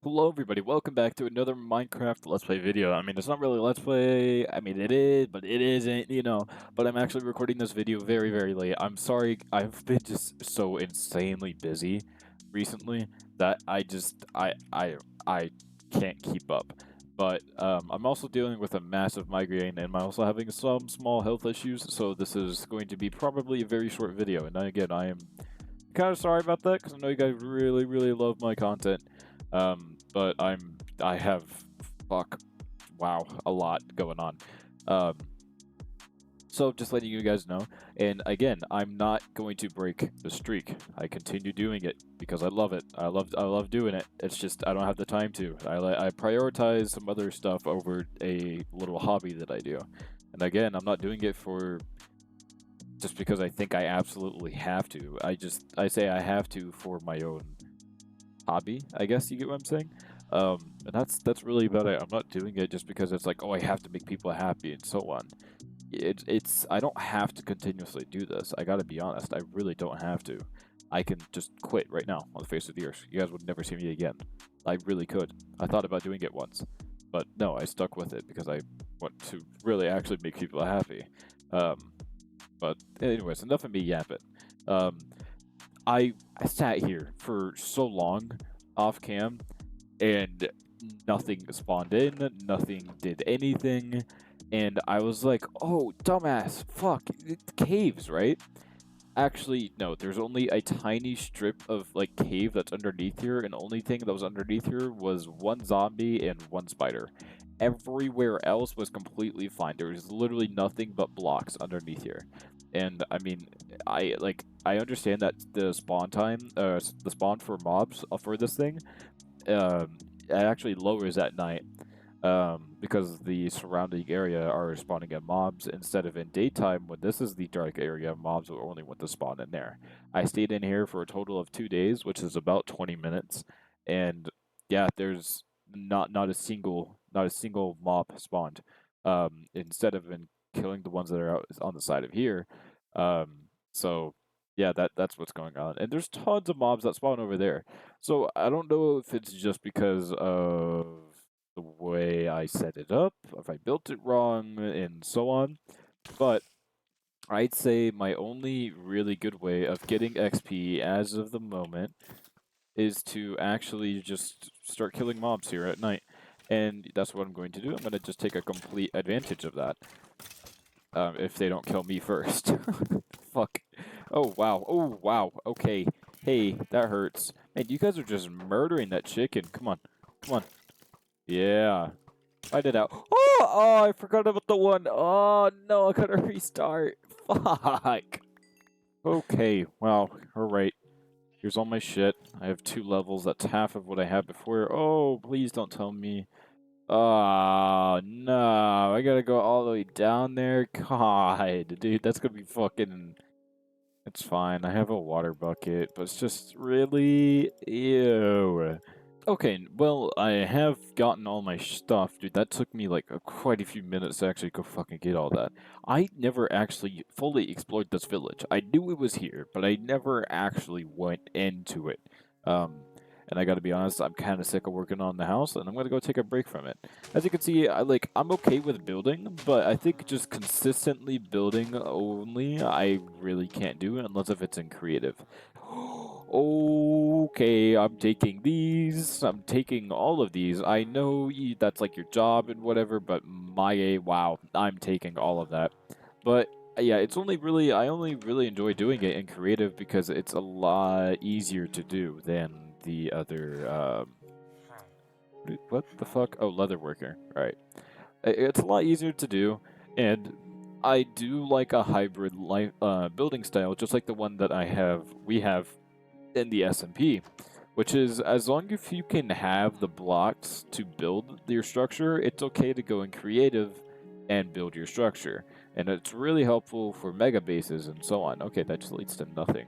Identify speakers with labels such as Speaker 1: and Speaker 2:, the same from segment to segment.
Speaker 1: Hello everybody, welcome back to another Minecraft Let's Play video. I mean, it's not really Let's Play, I mean it is, but it isn't, but I'm actually recording this video very, very late. I'm sorry, I've been just so insanely busy recently that I can't keep up. But I'm also dealing with a massive migraine and I'm also having some small health issues, so this is going to be probably a very short video. And again, I am kind of sorry about that because I know you guys really, really love my content. But I have fuck, wow, a lot going on. Um, so just letting you guys know. And again, I'm not going to break the streak. I continue doing it because I love it. I love doing it. It's just I don't have the time to. I prioritize some other stuff over a little hobby that I do. And again, I'm not doing it for just because I think I absolutely have to. I say I have to for my own hobby, I guess you get what I'm saying. And that's really about it. I'm not doing it just because it's like, oh, I have to make people happy and so on. It's I don't have to continuously do this. I gotta be honest. I really don't have to. I can just quit right now on the face of the earth. You guys would never see me again. I really could. I thought about doing it once, but no, I stuck with it because I want to really actually make people happy. Um, but anyways, enough of me yapping. Um, I sat here for so long off cam and nothing spawned in, nothing did anything, and I was like, "Oh, dumbass, fuck, caves, right?" Actually, no, there's only a tiny strip of like cave that's underneath here, and the only thing that was underneath here was one zombie and one spider. Everywhere else was completely fine. There was literally nothing but blocks underneath here. And I mean, I understand that the spawn time, the spawn for mobs for this thing, it actually lowers at night because the surrounding area are spawning in mobs instead of in daytime when this is the dark area, mobs will only want to spawn in there. I stayed in here for a total of 2 days, which is about 20 minutes, and yeah, there's not a single mob spawned. Instead of in killing the ones that are out on the side of here, so yeah, that's what's going on, and there's tons of mobs that spawn over there. So I don't know if it's just because of the way I set it up, if I built it wrong, and so on. But I'd say my only really good way of getting XP as of the moment is to actually just start killing mobs here at night. And that's what I'm going to do. I'm going to just take a complete advantage of that. If they don't kill me first. Fuck. Oh, wow. Oh, wow. Okay. Hey, that hurts. Man, you guys are just murdering that chicken. Come on. Come on. Yeah. Fight it out. Oh, I forgot about the one. Oh, no, I gotta restart. Fuck. Okay, well, alright. Here's all my shit. I have 2 levels. That's half of what I had before. Oh, please don't tell me. Oh, no. I gotta go all the way down there. God, dude, that's gonna be fucking... It's fine. I have a water bucket, but it's just really... Ew. Okay, well, I have gotten all my stuff, dude. That took me like quite a few minutes to actually go fucking get all that. I never actually fully explored this village. I knew it was here, but I never actually went into it. Um, and I gotta be honest, I'm kind of sick of working on the house, and I'm gonna go take a break from it. As you can see, I'm okay with building, but I think just consistently building only, I really can't do it unless if it's in creative. Okay, I'm taking these. I'm taking all of these. I know that's like your job and whatever, but wow, I'm taking all of that. But yeah, it's only really, I only really enjoy doing it in creative because it's a lot easier to do than the other, what the fuck? Oh, leatherworker. Right. It's a lot easier to do, and I do like a hybrid life, building style, just like the one that we have in the SMP, which is as long as you can have the blocks to build your structure, it's okay to go in creative and build your structure. And it's really helpful for mega bases and so on. Okay, that just leads to nothing.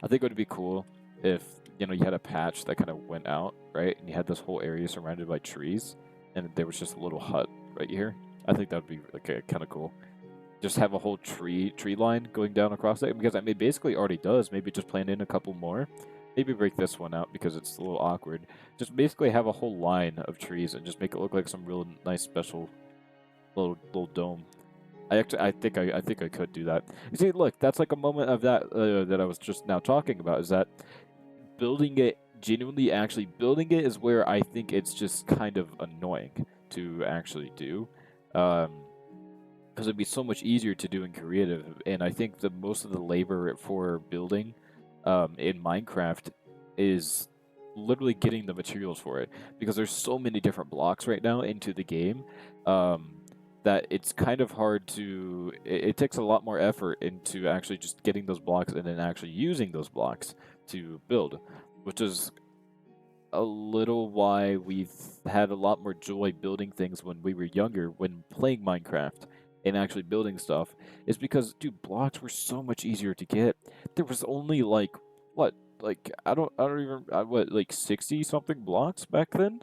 Speaker 1: I think it would be cool if, you had a patch that kind of went out, right? And you had this whole area surrounded by trees, and there was just a little hut right here. I think that would be like kind of cool. Just have a whole tree line going down across it, because I mean, basically already does. Maybe just plant in a couple more, maybe break this one out because it's a little awkward. Just basically have a whole line of trees and just make it look like some real nice special little dome. I think I could do that. You see, look, that's like a moment of that that I was just now talking about. Is that building it genuinely, actually building it is where I think it's just kind of annoying to actually do. Because it'd be so much easier to do in creative, and I think the most of the labor for building in Minecraft is literally getting the materials for it, because there's so many different blocks right now into the game that it's kind of hard to. It takes a lot more effort into actually just getting those blocks and then actually using those blocks to build, which is a little why we've had a lot more joy building things when we were younger, when playing Minecraft and actually building stuff, is because, dude, blocks were so much easier to get. There was only like what, like I don't even what, like 60 something blocks back then.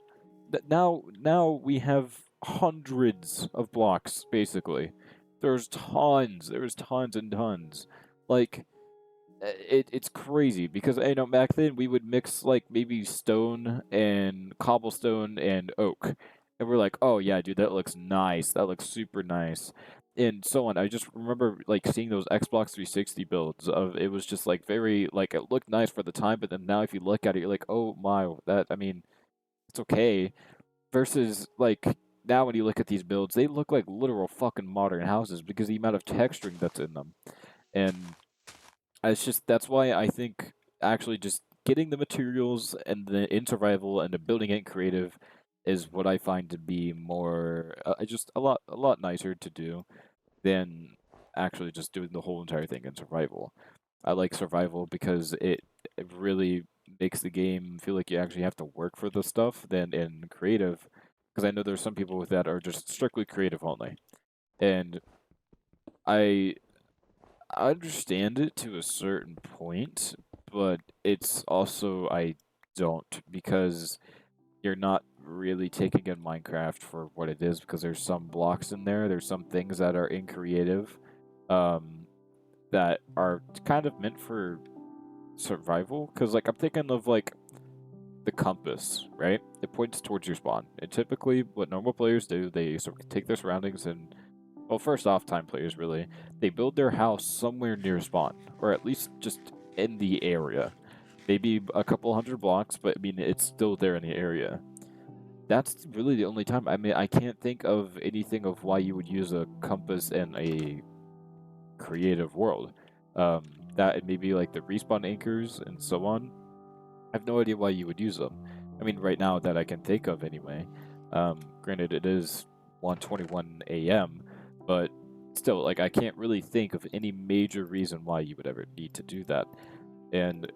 Speaker 1: Now we have hundreds of blocks basically. There's tons and tons. Like it's crazy because back then we would mix like maybe stone and cobblestone and oak, and we're like, oh yeah, dude, that looks nice, that looks super nice, and so on. I just remember like seeing those Xbox 360 builds of it was just like very like it looked nice for the time, but then now if you look at it, you're like, oh my, that I mean, it's okay. Versus like now when you look at these builds, they look like literal fucking modern houses because the amount of texturing that's in them, and it's just that's why I think actually just getting the materials and the in survival and the building it in creative is what I find to be more just a lot nicer to do than actually just doing the whole entire thing in survival. I like survival because it really makes the game feel like you actually have to work for the stuff than in creative, because I know there's some people with that are just strictly creative only. And I I understand it to a certain point, but it's also I don't, because you're not really taking in Minecraft for what it is, because there's some blocks in there, there's some things that are in creative um that are kind of meant for survival, because like I'm thinking of like the compass, right? It points towards your spawn. And typically what normal players do, they sort of take their surroundings and, well, first off, time players really, they build their house somewhere near spawn, or at least just in the area. Maybe a couple hundred blocks, but I mean, it's still there in the area. That's really the only time. I mean, I can't think of anything of why you would use a compass in a creative world. That and maybe like the respawn anchors and so on. I have no idea why you would use them. I mean, right now that I can think of anyway. Granted, it is 1:21 a.m., but still, like, I can't really think of any major reason why you would ever need to do that. And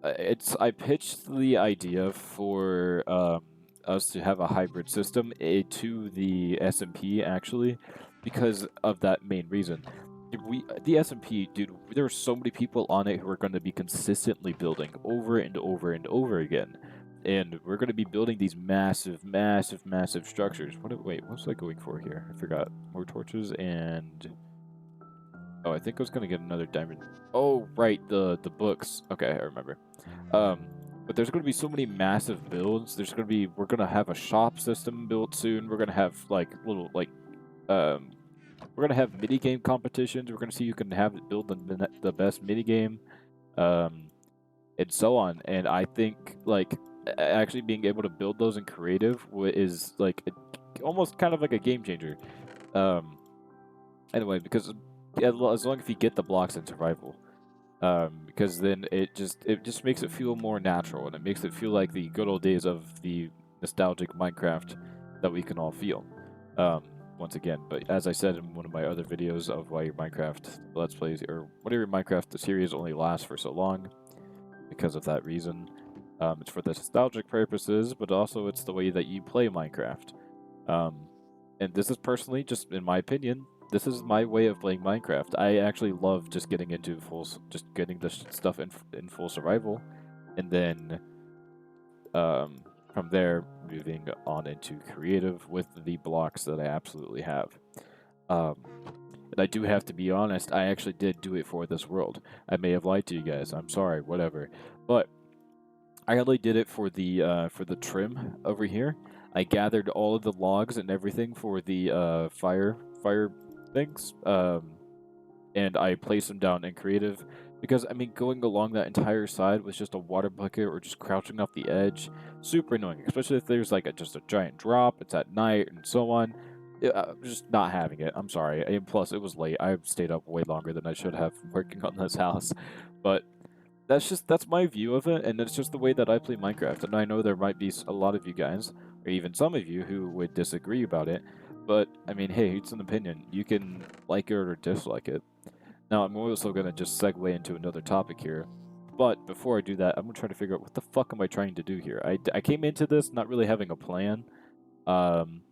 Speaker 1: I pitched the idea for us to have a hybrid system to the SMP actually, because of that main reason. The SMP, dude, there are so many people on it who are going to be consistently building over and over and over again, and we're going to be building these massive, massive, massive structures. Wait, what was I going for here? I forgot. More torches and oh, I think I was going to get another diamond. Oh, right, the books. Okay, I remember. But there's going to be so many massive builds. We're going to have a shop system built soon. We're going to have like little we're going to have mini game competitions. We're going to see who can build the best mini game, and so on. And I think like actually being able to build those in creative is like almost kind of like a game changer. Anyway, because as long as you get the blocks in survival. Because then it just makes it feel more natural, and it makes it feel like the good old days of the nostalgic Minecraft that we can all feel. Once again, but as I said in one of my other videos of why your Minecraft Let's Plays or whatever Minecraft the series only lasts for so long, because of that reason. It's for the nostalgic purposes, but also it's the way that you play Minecraft. And this is personally, just in my opinion, this is my way of playing Minecraft. I actually love just getting into just getting this stuff in full survival, and then from there moving on into creative with the blocks that I absolutely have. And I do have to be honest, I actually did do it for this world. I may have lied to you guys. I'm sorry, whatever. But I only did it for the trim over here. I gathered all of the logs and everything for the fire things. And I placed them down in creative because I mean going along that entire side with just a water bucket or just crouching off the edge, super annoying. Especially if there's like just a giant drop. It's at night and so on. I'm just not having it. I'm sorry. And plus, it was late. I stayed up way longer than I should have working on this house, but that's my view of it, and it's just the way that I play Minecraft. And I know there might be a lot of you guys, or even some of you, who would disagree about it. But I mean, hey, it's an opinion. You can like it or dislike it. Now, I'm also gonna just segue into another topic here. But before I do that, I'm gonna try to figure out what the fuck am I trying to do here. I came into this not really having a plan. Um,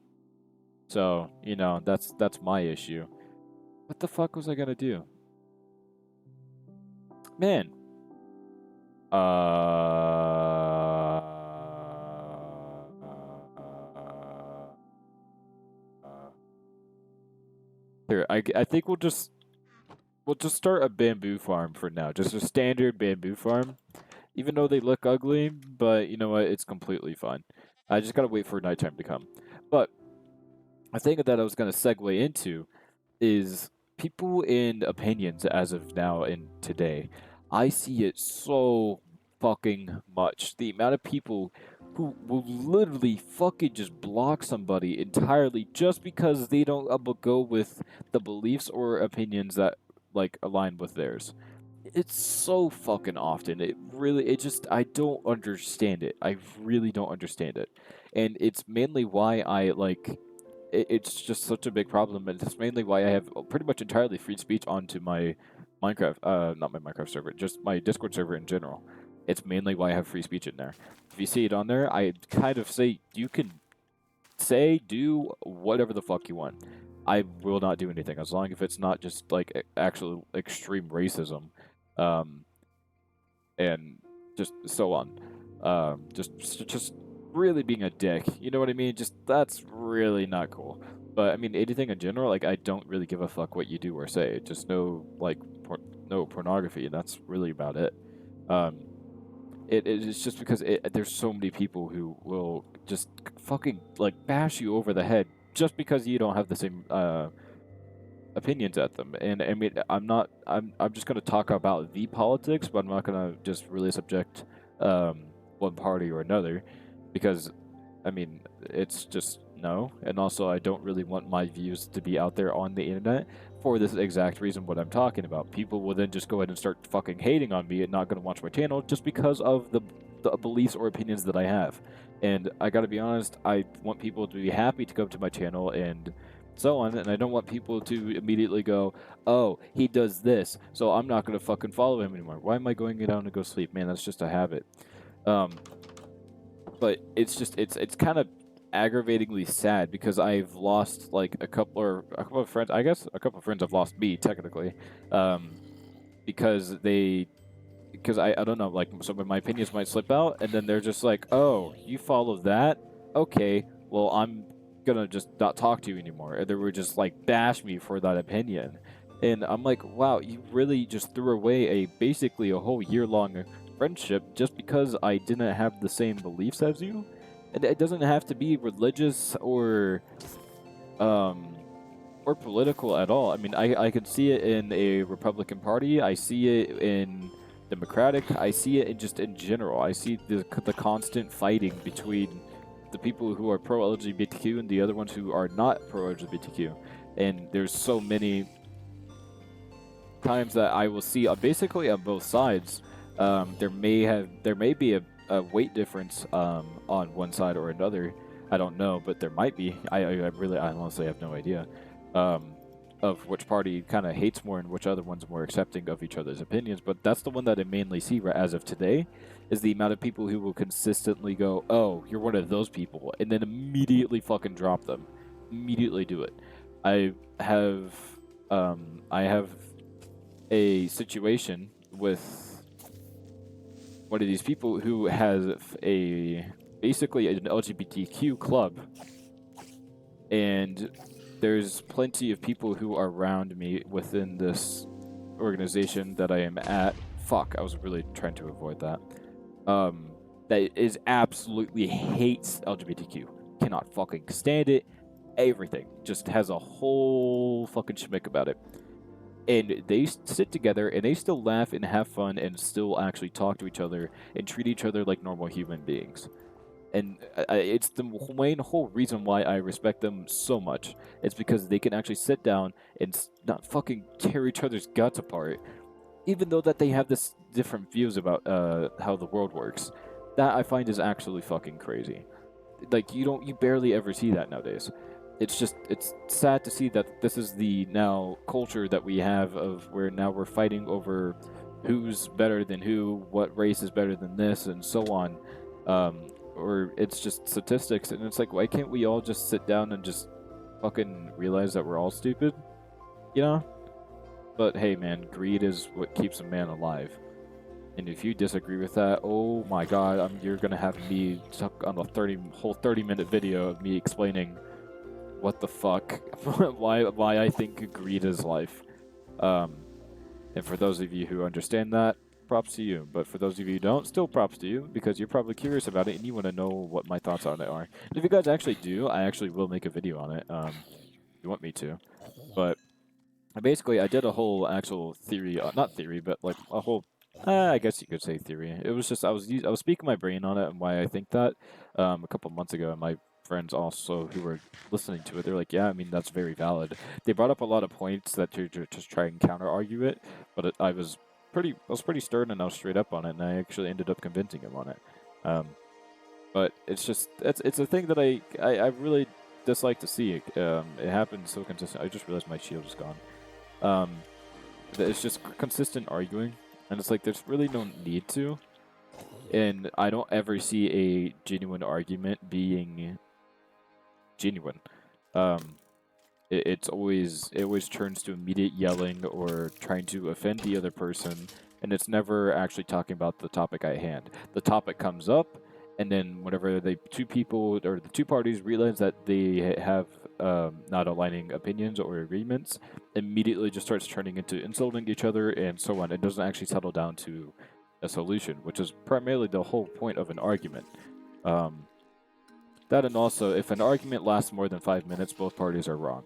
Speaker 1: so you know that's my issue. What the fuck was I gonna do? Man, uh, here, I think we'll just start a bamboo farm for now. Just a standard bamboo farm. Even though they look ugly, but you know what? It's completely fine. I just gotta wait for nighttime to come. But a thing that I was gonna segue into is people and opinions as of now and today. I see it so fucking much. The amount of people who will literally fucking just block somebody entirely just because they don't go with the beliefs or opinions that like align with theirs. It's so fucking often. It just, I don't understand it. I really don't understand it. And it's mainly why I like it's just such a big problem, and it's mainly why I have pretty much entirely free speech onto my Minecraft, not my Minecraft server, just my Discord server in general. It's mainly why I have free speech in there. If you see it on there, I kind of say you can say, do whatever the fuck you want. I will not do anything as long as it's not just like actual extreme racism, um, and just so on. Just really being a dick. You know what I mean? Just that's really not cool. But I mean, anything in general, like I don't really give a fuck what you do or say. Just no like no pornography, and that's really about it. Um, it's just because there's so many people who will just fucking like bash you over the head just because you don't have the same opinions at them. And I mean, I'm just gonna talk about the politics, but I'm not gonna just really subject one party or another, because I mean it's just no. And also, I don't really want my views to be out there on the internet for this exact reason what I'm talking about. People will then just go ahead and start fucking hating on me and not gonna watch my channel just because of the beliefs or opinions that I have. And I gotta be honest, I want people to be happy to come to my channel and so on, and I don't want people to immediately go, oh, he does this, so I'm not going to fucking follow him anymore. Why am I going down to go sleep? Man, that's just a habit. But it's just, it's kind of aggravatingly sad because I've lost like a couple of friends. I guess a couple of friends have lost me, technically, because I don't know, like some of my opinions might slip out, and then they're just like, oh, you follow that? Okay, well, I'm gonna just not talk to you anymore. And they were just like bash me for that opinion. And I'm like, wow, you really just threw away basically a whole year-long friendship just because I didn't have the same beliefs as you? And it doesn't have to be religious or political at all. I mean, I can see it in a Republican Party. I see it in Democratic. I see it in general. I see the constant fighting between the people who are pro-LGBTQ and the other ones who are not pro-LGBTQ. And there's so many times that I will see basically on both sides. There may be a weight difference on one side or another. I don't know, but there might be. I honestly have no idea of which party kind of hates more and which other one's more accepting of each other's opinions. But that's the one that I mainly see as of today, is the amount of people who will consistently go, oh, you're one of those people, and then immediately fucking drop them. Immediately do it. I have a situation with one of these people who has basically an LGBTQ club, and there's plenty of people who are around me within this organization that I am at. Fuck, I was really trying to avoid that. that is absolutely hates LGBTQ, cannot fucking stand it, everything, just has a whole fucking schmick about it. And they sit together and they still laugh and have fun and still actually talk to each other and treat each other like normal human beings. And it's the main whole reason why I respect them so much. It's because they can actually sit down and not fucking tear each other's guts apart, even though that they have this different views about how the world works. That I find is actually fucking crazy. Like you barely ever see that nowadays. It's sad to see that this is the now culture that we have of where now we're fighting over who's better than who, what race is better than this, and so on. Or it's just statistics, and it's like, why can't we all just sit down and just fucking realize that we're all stupid, you know? But hey, man, greed is what keeps a man alive. And if you disagree with that, oh my god, you're gonna have me stuck on a whole 30-minute video of me explaining what the fuck, why I think greed is life. And for those of you who understand that, props to you. But for those of you who don't, still props to you, because you're probably curious about it and you want to know what my thoughts on it are. And if you guys actually do, I actually will make a video on it. If you want me to. But basically, I did a whole actual theory, not theory, but like a whole, I guess you could say theory. It was just I was speaking my brain on it and why I think that a couple months ago, and my friends also who were listening to it, they're like, yeah, I mean that's very valid. They brought up a lot of points that to just try and counter argue it, but I was pretty stern and I was straight up on it, and I actually ended up convincing him on it. But it's just it's a thing that I really dislike to see. It happens so consistent. I just realized my shield is gone. It's just consistent arguing, and it's like there's really no need to, and I don't ever see a genuine argument being genuine. It always turns to immediate yelling or trying to offend the other person, and it's never actually talking about the topic at hand. The topic comes up, and then whenever the two people or the two parties realize that they have not aligning opinions or agreements, immediately just starts turning into insulting each other and so on. It doesn't actually settle down to a solution, which is primarily the whole point of an argument. That, and also, if an argument lasts more than 5 minutes, both parties are wrong.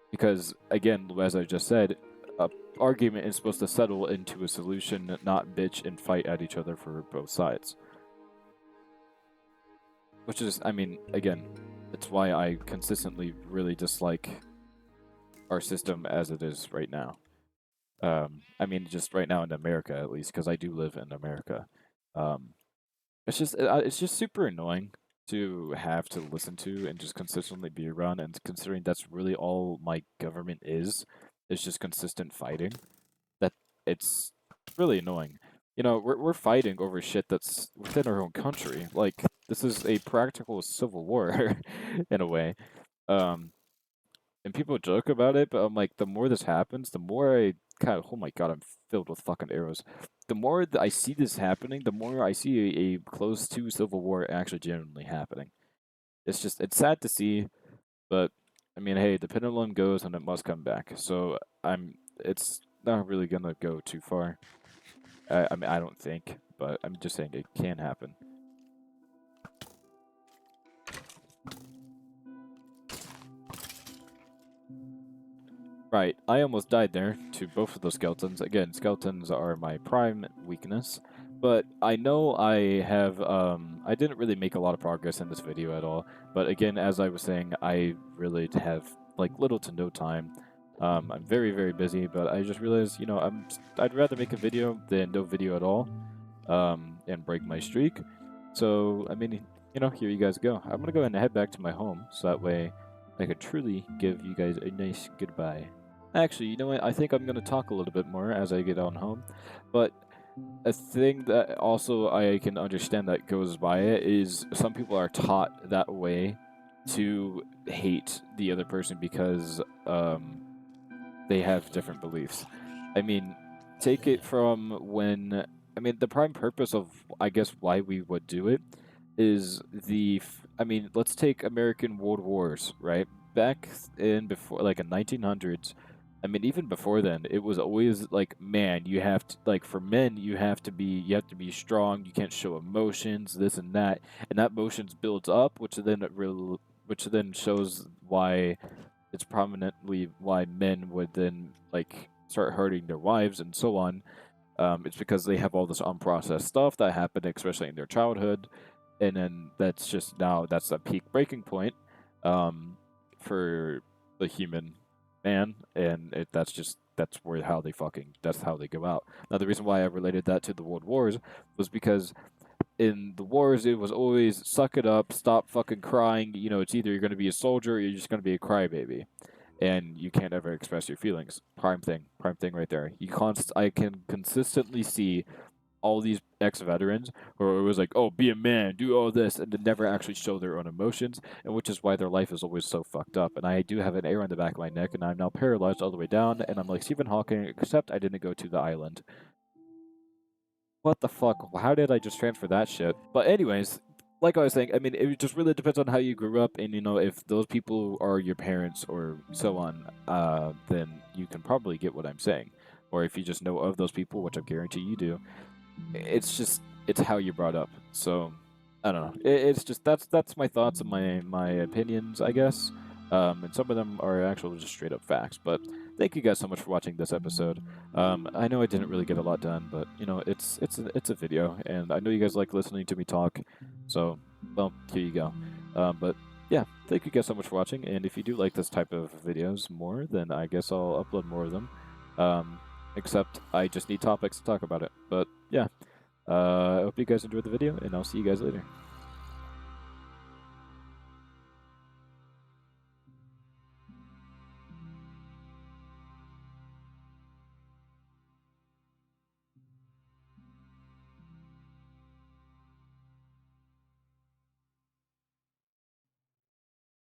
Speaker 1: Because, again, as I just said, an argument is supposed to settle into a solution, not bitch and fight at each other for both sides. Which is, I mean, again, it's why I consistently really dislike our system as it is right now. I mean, just right now in America, at least, because I do live in America. It's just super annoying to have to listen to and just consistently be around, and considering that's really all my government is just consistent fighting. That it's really annoying. You know, we're fighting over shit that's within our own country. Like, this is a practical civil war in a way. And people joke about it, but I'm like, the more this happens, the more I kind of, oh my god, I'm filled with fucking arrows. The more that I see this happening, the more I see a close to civil war actually genuinely happening. It's sad to see, but I mean, hey, the pendulum goes and it must come back. So it's not really gonna go too far. I mean, I don't think, but I'm just saying it can happen. Right, I almost died there to both of those skeletons. Again, skeletons are my prime weakness, but I know I have, I didn't really make a lot of progress in this video at all, but again, as I was saying, I really have, like, little to no time. I'm very, very busy, but I just realized, you know, I'd rather make a video than no video at all, and break my streak. So, I mean, you know, here you guys go. I'm gonna go ahead and head back to my home, so that way I could truly give you guys a nice goodbye. Actually, you know what? I think I'm gonna talk a little bit more as I get on home, but a thing that also I can understand that goes by it is some people are taught that way to hate the other person because they have different beliefs. I mean, take it from when, I mean, the prime purpose of, I guess, why we would do it is I mean, let's take American World Wars, right? Back in before, like in 1900s, I mean, even before then, it was always like, man, you have to like for men, you have to be strong. You can't show emotions, this and that emotions builds up, which then shows why it's prominently why men would then like start hurting their wives and so on. It's because they have all this unprocessed stuff that happened, especially in their childhood, and then that's just now that's a peak breaking point for the human man, and that's where how they fucking that's how they go out. Now, the reason why I related that to the world wars was because in the wars it was always suck it up, stop fucking crying. You know, it's either you're going to be a soldier or you're just going to be a crybaby and you can't ever express your feelings. Prime thing right there. I can consistently see all these ex-veterans who are always like, "Oh, be a man, do all this," and they never actually show their own emotions, and which is why their life is always so fucked up. And I do have an arrow in the back of my neck, and I'm now paralyzed all the way down, and I'm like Stephen Hawking, except I didn't go to the island. What the fuck? How did I just transfer that shit? But anyways, like I was saying, I mean, it just really depends on how you grew up, and if those people are your parents or so on, then you can probably get what I'm saying. Or if you just know of those people, which I guarantee you do, it's how you're brought up. So I don't know. It's just that's my thoughts and my opinions, I guess. And some of them are actually just straight up facts. But thank you guys so much for watching this episode. I know I didn't really get a lot done, but it's a video, and I know you guys like listening to me talk. So well, here you go. But yeah, thank you guys so much for watching. And if you do like this type of videos more, then I guess I'll upload more of them. Except I just need topics to talk about it. But yeah. I hope you guys enjoyed the video, and I'll see you guys later.